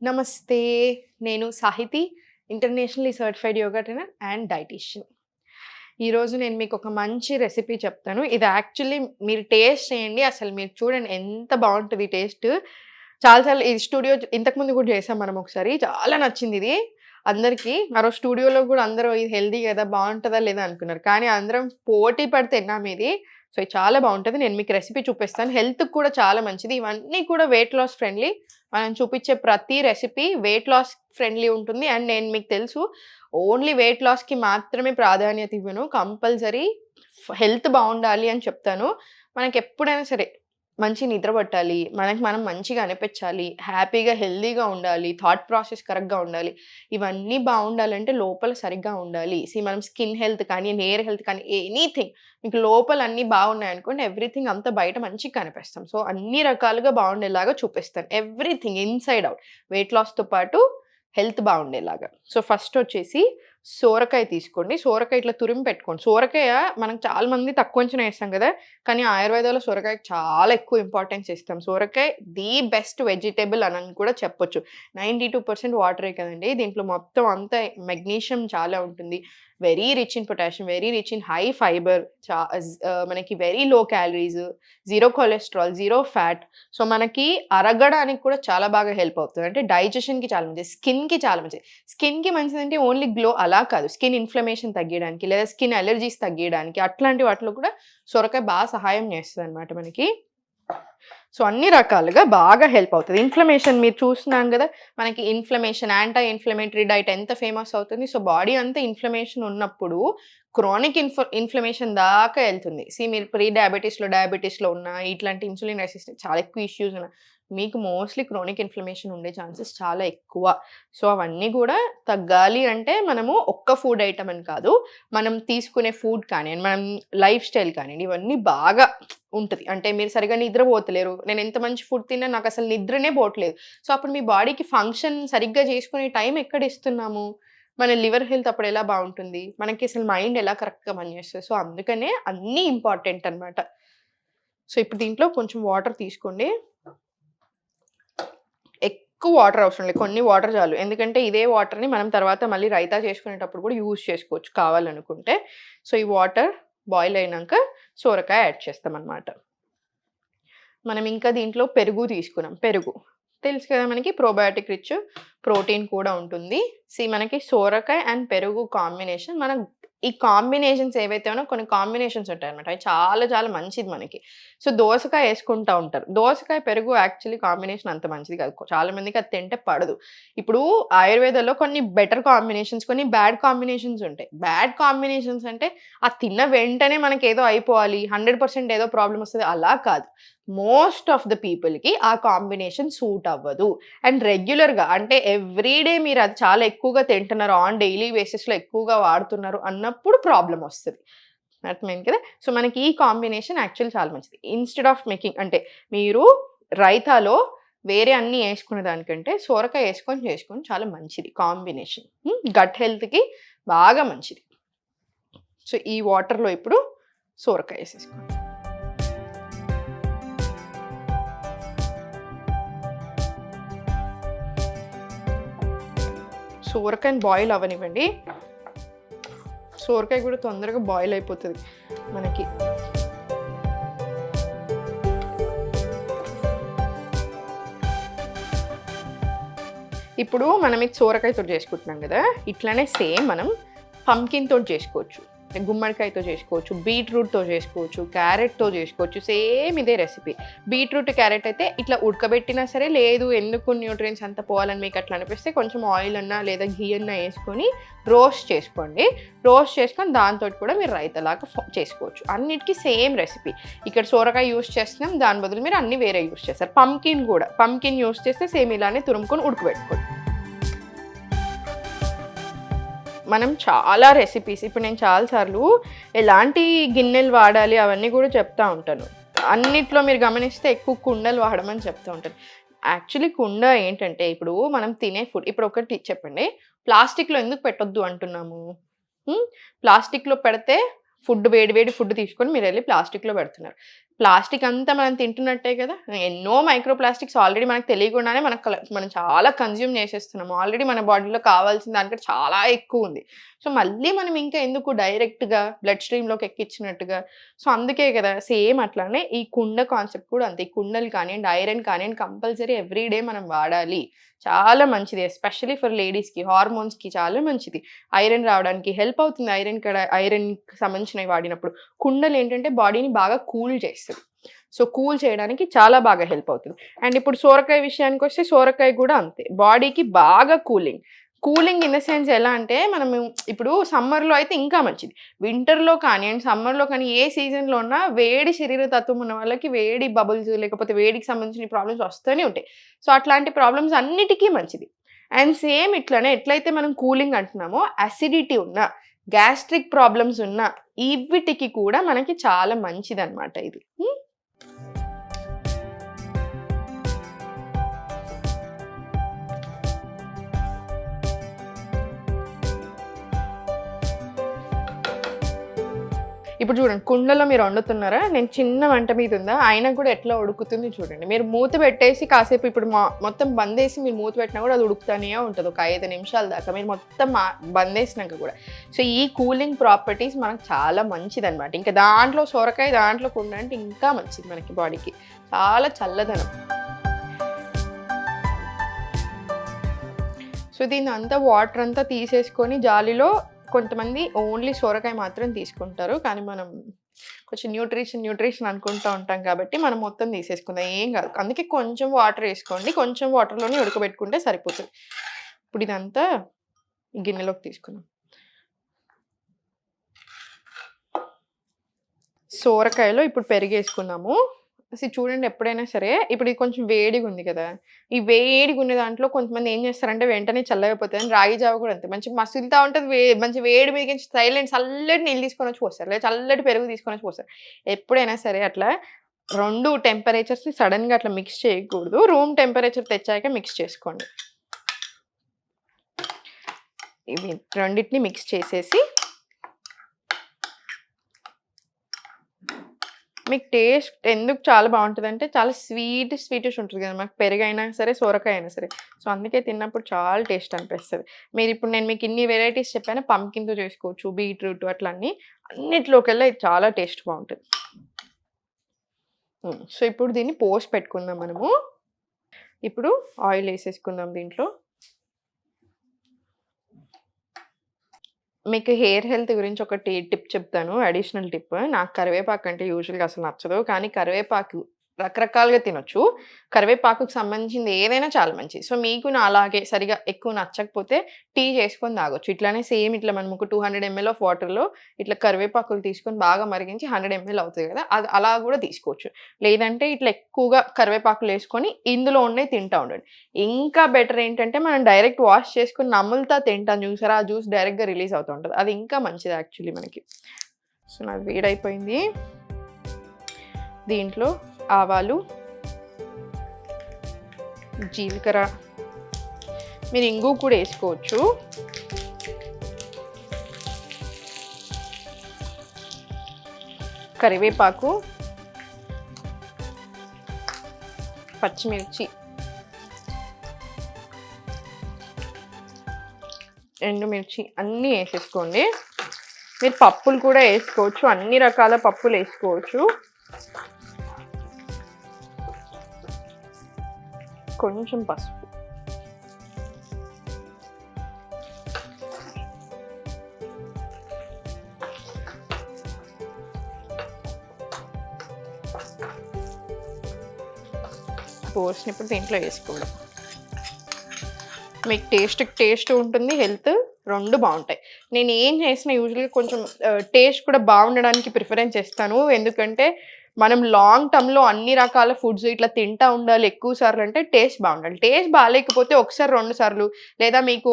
నమస్తే. నేను Sahithi, internationally certified yoga trainer and dietitian. ఈరోజు నేను మీకు ఒక మంచి రెసిపీ చెప్తాను. ఇది యాక్చువల్లీ మీరు టేస్ట్ చేయండి. అసలు మీరు చూడండి ఎంత బావుంటది టేస్ట్. చాలా సార్లు ఈ స్టూడియో ఇంతకుముందు కూడా చేసాం మనం ఒకసారి. చాలా నచ్చిందిది అందరికీ. ఆ రోజు స్టూడియోలో కూడా అందరూ ఇది హెల్తీ కదా! బావుంటదా లేదా అనుకున్నారు. కానీ అందరం పోటీ పడి తిన్నాం ఇది. సో, ఇది చాలా బావుంటది. నేను మీకు రెసిపీ చూపిస్తాను. హెల్త్‌కి కూడా చాలా మంచిది. ఇవన్నీ కూడా వెయిట్ లాస్ ఫ్రెండ్లీ. మనం చూపించే ప్రతి రెసిపీ వెయిట్ లాస్ ఫ్రెండ్లీ ఉంటుంది. అండ్ నేను మీకు తెలుసు ఓన్లీ వెయిట్ లాస్‌కి మాత్రమే ప్రాధాన్యత ఇవ్వను. కంపల్సరీ హెల్త్ బావుండాలి అని చెప్తాను. మనకెప్పుడైనా సరే మంచి నిద్ర పట్టాలి, మనకి మనం మంచిగా అనిపించాలి, హ్యాపీగా, హెల్తీగా ఉండాలి, థాట్ ప్రాసెస్ కరెక్ట్‌గా ఉండాలి. ఇవన్నీ బావుండాలంటే లోపల సరిగ్గా ఉండాలి. మనం స్కిన్ హెల్త్ కానీ, హెయిర్ హెల్త్ కానీ ఎనీథింగ్ మీకు లోపల అన్నీ బాగున్నాయనుకోండి ఎవ్రీథింగ్ అంతా బయట మంచిగా కనిపిస్తాం. సో, అన్ని రకాలుగా బాగుండేలాగా చూపిస్తాను. Everything inside out. వెయిట్ లాస్‌తో పాటు హెల్త్ బాగుండేలాగా. సో, ఫస్ట్ వచ్చేసి సోరకాయ తీసుకోండి. సోరకాయ ఇట్లా తురిమి పెట్టుకోండి. సోరకాయ మనం చాలా మంది తక్కువ అంచనా ఏస్తాం కదా! కానీ ఆయుర్వేదంలో సొరకాయకి చాలా ఎక్కువ ఇంపార్టెన్స్ ఇస్తాం. సోరకాయ ది బెస్ట్ వెజిటబుల్ అని కూడా చెప్పొచ్చు. 92% వాటరే కదండీ! దీంట్లో మొత్తం అంతా మెగ్నీషియం చాలా ఉంటుంది. Very rich in potassium, very rich in high fibre, మనకి very low calories, zero cholesterol, zero fat. So, మనకి అరగడానికి కూడా చాలా బాగా హెల్ప్ అవుతుంది. అంటే డైజెషన్‌కి చాలా మంచిది. స్కిన్‌కి చాలా మంచిది. స్కిన్‌కి మంచిదంటే ఓన్లీ గ్లో అలా కాదు. స్కిన్ ఇన్‌ఫ్లమేషన్ తగ్గియడానికి లేదా స్కిన్ అలెర్జీస్ తగ్గియడానికి అట్లాంటి వాటిలో కూడా సొరకాయ బాగా సహాయం చేస్తదనమాట మనకి. సో, అన్ని రకాలుగా బాగా హెల్ప్ అవుతది. ఇన్‌ఫ్లమేషన్ మీరు చూస్తున్నాం గదా! మనకి ఇన్‌ఫ్లమేషన్, యాంటీ ఇన్‌ఫ్లమేటరీ డైట్ ఎంత ఫేమస్ అవుతుంది. సో, బాడీ అంతా ఇన్‌ఫ్లమేషన్ ఉన్నప్పుడు క్రానిక్ ఇన్‌ఫ్లమేషన్ దాకా ఎళ్తుంది. మీరు ప్రీ డయాబెటిస్‌లో ఉన్న ఇట్లాంటి ఇన్సులిన్ రెసిస్టెన్స్ చాలా ఎక్కువ ఇష్యూస్ ఉన్న మీకు మోస్ట్‌లీ క్రానిక్ ఇన్‌ఫ్లమేషన్ ఉండే ఛాన్సెస్ చాలా ఎక్కువ. సో, అవన్నీ గూడా తగ్గాలి అంటే మనము ఒక్క ఫుడ్ ఐటెమ్ అని కాదు. మనం తీసుకునే ఫుడ్ కానియండి, మనం లైఫ్ స్టైల్ కానియండి, ఇవన్నీ బాగా ఉంటది. అంటే మీరు సరిగ్గా నిద్రపోతలేరు. నేను ఎంత మంచి ఫుడ్ తిన్నా నాకసలు నిద్రనే పోవట్లేదు. సో, అప్పుడు మీ బాడీకి ఫంక్షన్ సరిగ్గా చేసుకునే టైం ఎక్కడిస్తున్నాము? మన లివర్ హెల్త్ అప్పుడు ఎలా బావుంటుంది? మనకి అసలు మైండ్ ఎలా కరెక్ట్‌గా పనిచేస్తది? సో, అందుకనే అన్నీ ఇంపార్టెంట్ అన్నమాట. సో, ఇప్పుడు దీంట్లో కొంచెం వాటర్ తీసుకోండి. ఎక్కువ వాటర్ అవసరం లేదు. కొన్ని వాటర్ చాలు. ఎందుకంటే ఇదే వాటర్‌ని మనం తర్వాత మళ్ళీ రైతా చేసుకునేటప్పుడు కూడా యూజ్ చేసుకోవచ్చు కావాలనుకుంటే. సో, ఈ వాటర్ బాయిల్ అయినంక సోరకాయ యాడ్ చేస్తామన్నమాట. మనం ఇంకా దీంట్లో పెరుగు తీసుకున్నాం. పెరుగు తెలుసు కదా మనకి ప్రోబయోటిక్ రిచ్ ప్రోటీన్ కూడా ఉంటుంది. మనకి సోరకాయ అండ్ పెరుగు కాంబినేషన్ ఈ కాంబినేషన్స్ ఏవైతే ఉన్నాయో కొన్ని కాంబినేషన్స్ ఉంటాయన్నమాట. అవి చాలా చాలా మంచిది మనకి. సో, దోసకాయ యేసుకుంటా ఉంటారు. దోసకాయ, పెరుగు యాక్చువల్లీ కాంబినేషన్ అంత మంచిది కాదు. చాలా మందికి అది తింటే పడదు. ఇప్పుడు ఆయుర్వేదంలో కొన్ని బెటర్ కాంబినేషన్స్, కొన్ని బ్యాడ్ కాంబినేషన్స్ ఉంటాయి. బ్యాడ్ కాంబినేషన్స్ అంటే ఆ తిన్న వెంటనే మనకేదో అయిపోవాలి, 100% ఏదో ప్రాబ్లమ్ వస్తది అలా కాదు. మోస్ట్ ఆఫ్ ద పీపుల్‌కి ఆ కాంబినేషన్ సూట్ అవ్వదు. అండ్ రెగ్యులర్‌గా అంటే ఎవ్రీ డే మీరు అది చాలా ఎక్కువగా తింటున్నారు, ఆన్ డైలీ బేసిస్‌లో ఎక్కువగా వాడుతున్నారు అన్నప్పుడు ప్రాబ్లమ్ వస్తది. అర్థమైంది కదా! సో, మనకి ఈ కాంబినేషన్ యాక్చువల్లీ చాలా మంచిది. ఇన్‌స్టెడ్ ఆఫ్ మేకింగ్ అంటే మీరు రైతాలో వేరే అన్నీ యేసుకునే దానికంటే సోరకాయ చేసుకోండి చాలా మంచిది కాంబినేషన్. గట్ హెల్త్‌కి బాగా మంచిది. సో, ఈ వాటర్‌లో ఇప్పుడు సోరకాయ యేసేసుకోండి. సోరకాయని బాయిల్ అవ్వనివ్వండి. సోరకాయ కూడా తొందరగా బాయిల్ అయిపోతది మనకి. ఇప్పుడు మనం ఇది సోరకాయతోటి చేసుకుంటున్నాం కదా! ఇట్లానే సేమ్ మనం పంకిన్ తోటి చేసుకోవచ్చు. గుమ్మడికాయతో చేసుకోవచ్చు, బీట్రూట్‌తో చేసుకోవచ్చు, క్యారెట్‌తో చేసుకోవచ్చు. సేమ్ ఇదే రెసిపీ. బీట్రూట్, క్యారెట్ అయితే ఇట్లా ఉడకబెట్టినా సరే, లేదు ఎందుకు న్యూట్రియన్స్ అంతా పోవాలని మీకు అట్లా అనిపిస్తే కొంచెం ఆయిల్ అన్నా లేదా ఘీ అన్నా యేసుకొని రోస్ట్ చేసుకోండి. రోస్ట్ చేసుకొని దాంతోటి కూడా మీరు రైతాలాగా చేసుకోవచ్చు. అన్నిటికి సేమ్ రెసిపీ. ఇక్కడ సోరకాయ యూజ్ చేస్తున్నాం. దాని బదులు మీరు అన్నీ వేరే యూజ్ చేస్తారు. పంకిన్ యూజ్ చేస్తే సేమ్ ఇలానే తురుముకొని ఉడకబెట్టుకోండి. మనం చాలా రెసిపీస్ ఇప్పుడు నేను చాలా సార్లు ఎలాంటి గిన్నెలు వాడాలి అవన్నీ కూడా చెప్తా ఉంటాను. అన్నిట్లో మీరు గమనిస్తే ఎక్కువ కుండలు వాడమని చెప్తూ ఉంటాను. యాక్చువల్లీ కుండ ఏంటంటే ఇప్పుడు మనం తినే ఫుడ్ ఇప్పుడు ఒకటి చెప్పండి. ప్లాస్టిక్‌లో ఎందుకు పెట్టొద్దు అంటున్నాము? ప్లాస్టిక్‌లో పెడితే వేడి వేడి ఫుడ్ తీసుకొని మీరెళ్ళి ప్లాస్టిక్‌లో పెడుతున్నారు. ప్లాస్టిక్ అంతా మనం తింటున్నట్టే కదా! ఎన్నో మైక్రో ప్లాస్టిక్స్ ఆల్రెడీ మనకు తెలియకుండానే మనం చాలా కన్జ్యూమ్ చేసేస్తున్నాం. ఆల్రెడీ మన బాడీలో కావాల్సిన దానికంటే చాలా ఎక్కువుంది. సో, మళ్ళీ మనం ఇంకా ఎందుకు డైరెక్ట్‌గా బ్లడ్ స్ట్రీమ్‌లోకి ఎక్కించినట్టుగా. సో, అందుకే కదా! సేమ్ అట్లానే ఈ కుండ కాన్సెప్ట్ కూడా అంతే. ఈ కుండలు కానియండి, ఐరన్ కానియండి కంపల్సరీ ఎవ్రీ డే మనం వాడాలి. చాలా మంచిది. ఎస్పెషల్లీ ఫర్ లేడీస్‌కి హార్మోన్స్‌కి చాలా మంచిది. ఐరన్ రావడానికి హెల్ప్ అవుతుంది. ఐరన్‌కి సంబంధించినవి వాడినప్పుడు. కుండలేంటంటే బాడీని బాగా కూల్ చేస్తది. సో, కూల్ చేయడానికి చాలా బాగా హెల్ప్ అవుతుంది. అండ్ ఇప్పుడు సోరకాయ విషయానికొస్తే సోరకాయ కూడా అంతే. బాడీకి బాగా cooling. Cooling in the sense ఎలా అంటే మనము ఇప్పుడు సమ్మర్‌లో అయితే ఇంకా మంచిది. వింటర్‌లో కానియండి, సమ్మర్‌లో కానీ ఏ సీజన్‌లో ఉన్నా వేడి శరీర తత్వం ఉన్న వాళ్ళకి వేడి బబుల్స్ లేకపోతే వేడికి సంబంధించిన ప్రాబ్లమ్స్ వస్తూనే ఉంటాయి. సో, అట్లాంటి ప్రాబ్లమ్స్ అన్నిటికీ మంచిది. అండ్ సేమ్ ఇట్లనే ఎట్లయితే మనం కూలింగ్ అంటున్నామో అసిడిటీ ఉన్న, గ్యాస్ట్రిక్ ప్రాబ్లమ్స్ ఉన్న వీటికి కూడా మనకి చాలా మంచిదనమాట ఇది. ఇప్పుడు చూడండి కుండలో మీరు వండుతున్నారా? నేను చిన్న మంట మీద ఉందా, అయినా కూడా ఎట్లా ఉడుకుతుంది చూడండి. మీరు మూత పెట్టేసి కాసేపు ఇప్పుడు మొత్తం బందేసి మీరు మూత పెట్టినా కూడా అది ఉడుకుతానే ఉంటది. ఒక 5 నిమిషాల దాకా మీరు మొత్తం బందేసినాక కూడా. సో, ఈ కూలింగ్ ప్రాపర్టీస్ మనకు చాలా మంచిదనమాట. ఇంకా దాంట్లో సొరకాయ, దాంట్లో కుండ అంటే ఇంకా మంచిది మనకి బాడీకి. చాలా చల్లదనం. సో, దీన్నంతా వాటర్ అంతా తీసేసుకొని జాలీలో కొంతమంది ఓన్లీ సొరకాయ మాత్రం తీసుకుంటారు. కానీ మనం కొంచెం న్యూట్రిషన్ అనుకుంటూ ఉంటాం కాబట్టి మనం మొత్తం తీసేసుకుందాం. ఏం కాదు. అందుకే కొంచెం వాటర్ వేసుకోండి. కొంచెం వాటర్‌లోనే ఉడకబెట్టుకుంటే సరిపోతది. ఇప్పుడు ఇదంతా గిన్నెలోకి తీసుకుందాం. సోరకాయలో ఇప్పుడు పెరుగేసుకున్నాము. చూడండి ఎప్పుడైనా సరే ఇప్పుడు ఇది కొంచెం వేడిగా ఉంది కదా! ఈ వేడిగా ఉన్న దాంట్లో కొంతమంది ఏం చేస్తారంటే వెంటనే చల్లగైపోతదని రాగి జావ కూడా అంతే. మంచిగా మసులుతా ఉంటది. మంచి వేడి మీదకించి చల్లటి నీళ్ళు తీసుకొనొచ్చి పోస్తారు. లేదా చల్లటి పెరుగు తీసుకొనొచ్చి పోస్తారు. ఎప్పుడైనా సరే అట్లా 2 టెంపరేచర్స్‌ని సడెన్‌గా అట్లా మిక్స్ చేయకూడదు. రూమ్ టెంపరేచర్ తెచ్చాక మిక్స్ చేసుకోండి. ఇవి రెండిటిని మిక్స్ చేసేసి మీకు టేస్ట్ ఎందుకు చాలా బావుంటదంటే చాలా స్వీటిష్ ఉంటది కదా! మనకు పెరుగైనా సరే, సొరకాయ అయినా సరే. సో, అందుకే తిన్నప్పుడు చాలా టేస్ట్ అనిపిస్తది. మీరిప్పుడు నేను మీకు ఇన్ని వెరైటీస్ చెప్పాను. పంకిన్‌తో చేసుకోవచ్చు, బీట్రూట్ అట్లా అన్నిట్లోకెల్లా ఇది చాలా టేస్ట్ బావుంటది. సో, ఇప్పుడు దీన్ని పోసి పెట్టుకుందాం మనము. ఇప్పుడు ఆయిల్ ఏసేసుకుందాం దీంట్లో. మీకు హెయిర్ హెల్త్ గురించి ఒక టిప్ చెప్తాను. Additional tip. నాకు కరివేపాకు అంటే యూజువల్‌గా అసలు నచ్చదు. కానీ కరివేపాకు రకరకాలుగా తినొచ్చు. కరివేపాకుకి సంబంధించింది ఏదైనా చాలా మంచిది. సో, మీకు నాలాగే సరిగ్గా ఎక్కువ నచ్చకపోతే టీ చేసుకొని తాగొచ్చు. ఇట్లానే సేమ్ ఇట్లా మనం ఒక 200 ఎంఎల్ ఆఫ్ వాటర్‌లో ఇట్లా కరివేపాకులు తీసుకొని బాగా మరిగించి 100 ఎంఎల్ అవుతది కదా! అది అలా కూడా తీసుకోవచ్చు. లేదంటే ఇట్లా ఎక్కువగా కరివేపాకులేసుకొని ఇందులో ఉన్నయి తింటా ఉండండి. ఇంకా బెటర్ ఏంటంటే మనం డైరెక్ట్ వాష్ చేసుకొని నములుతా తింటాం చూసారా? ఆ జ్యూస్ డైరెక్ట్‌గా రిలీజ్ అవుతూ ఉంటది. అది ఇంకా మంచిది యాక్చువల్లీ మనకి. సో, నాది వేడైపోయింది. దీంట్లో ఆవాలు, జీలకర్ర, మీరు ఇంగువ కూడా వేసుకోవచ్చు. కరివేపాకు, పచ్చిమిర్చి, ఎండుమిర్చి అన్నీ వేసేసుకోండి. మీరు పప్పులు కూడా వేసుకోవచ్చు. అన్ని రకాల పప్పులు వేసుకోవచ్చు. కొంచెం పసుపు. పోసినప్పుడు దీంట్లో వేసుకోవడం. మీకు టేస్ట్ ఉంటుంది. హెల్త్ 2 బావుంటాయి. నేను ఏం చేసినా యూజువల్‌గా కొంచెం టేస్ట్ కూడా బావుండడానికి ప్రిఫరెన్స్ ఇస్తాను. ఎందుకంటే మనం లాంగ్ టర్మ్‌లో అన్ని రకాల ఫుడ్స్ ఇట్లా తింటా ఉండాలి ఎక్కువ సార్లు అంటే టేస్ట్ బావుండాలి. టేస్ట్ బాలేకపోతే ఒకసారి 2 సార్లు లేదా మీకు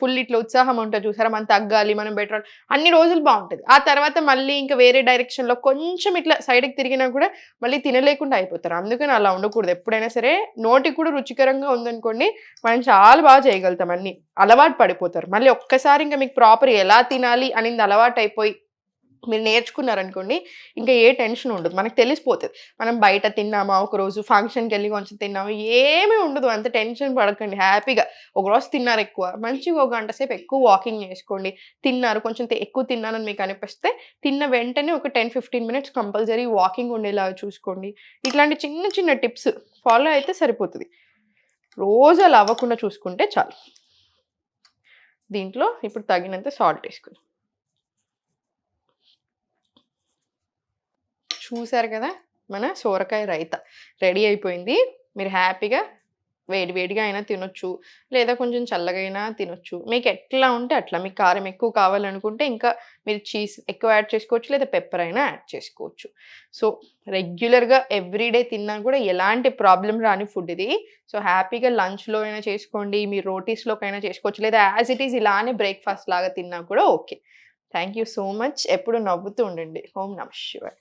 ఫుల్ ఇట్లా ఉత్సాహం ఉంటది చూసారా? మనం తగ్గాలి, మనం బెటర్ అన్ని రోజులు బావుంటది. ఆ తర్వాత మళ్ళీ ఇంకా వేరే డైరెక్షన్‌లో కొంచెం ఇట్లా సైడ్‌కి తిరిగినా కూడా మళ్ళీ తినలేకుండా అయిపోతారు. అందుకని అలా ఉండకూడదు. ఎప్పుడైనా సరే నోటికి కూడా రుచికరంగా ఉందనుకోండి మనం చాలా బాగా చేయగలుగుతాం అన్నీ. అలవాటు పడిపోతారు. మళ్ళీ ఒక్కసారి ఇంక మీకు ప్రాపర్ ఎలా తినాలి అనింది అలవాటయిపోయి మీరు నేర్చుకున్నారనుకోండి, ఇంకా ఏ టెన్షన్ ఉండదు. మనకు తెలిసిపోతది. మనం బయట తిన్నామా, ఒకరోజు ఫంక్షన్‌కెళ్ళి కొంచెం తిన్నామా, ఏమీ ఉండదు. అంత టెన్షన్ పడకండి. హ్యాపీగా ఒకరోజు తిన్నారెక్కువ, మంచిగా ఒక గంట సేపు ఎక్కువ వాకింగ్ చేసుకోండి. తిన్నారు, కొంచెం ఎక్కువ తిన్నానని మీకు అనిపిస్తే, తిన్న వెంటనే ఒక 10, 15 మినిట్స్ కంపల్సరీ వాకింగ్ ఉండేలాగా చూసుకోండి. ఇట్లాంటి చిన్న చిన్న టిప్స్ ఫాలో అయితే సరిపోతది. రోజు అలా అవ్వకుండా చూసుకుంటే చాలు. దీంట్లో ఇప్పుడు తగినంత సాల్ట్ ఏసుకుందాం. చూసారు కదా! మన సోరకాయ రైతా రెడీ అయిపోయింది. మీరు హ్యాపీగా వేడి వేడిగా అయినా తినొచ్చు. లేదా కొంచెం చల్లగా అయినా తినొచ్చు. మీకు ఎట్లా ఉంటే అట్లా. మీకు కారం ఎక్కువ కావాలనుకుంటే ఇంకా మీరు చీజ్ ఎక్కువ యాడ్ చేసుకోవచ్చు. లేదా పెప్పర్ అయినా యాడ్ చేసుకోవచ్చు. సో, రెగ్యులర్‌గా ఎవ్రీడే తిన్నా కూడా ఎలాంటి ప్రాబ్లమ్ రాని ఫుడ్ ఇది. సో, హ్యాపీగా లంచ్‌లో అయినా చేసుకోండి. మీరు రోటీస్‌లోకైనా చేసుకోవచ్చు. లేదా యాస్ ఇట్ ఈజ్ ఇలానే బ్రేక్‌ఫాస్ట్ లాగా తిన్నా కూడా okay. Thank you so much. ఎప్పుడు నవ్వుతూ ఉండండి. ఓం నమః శివాయ.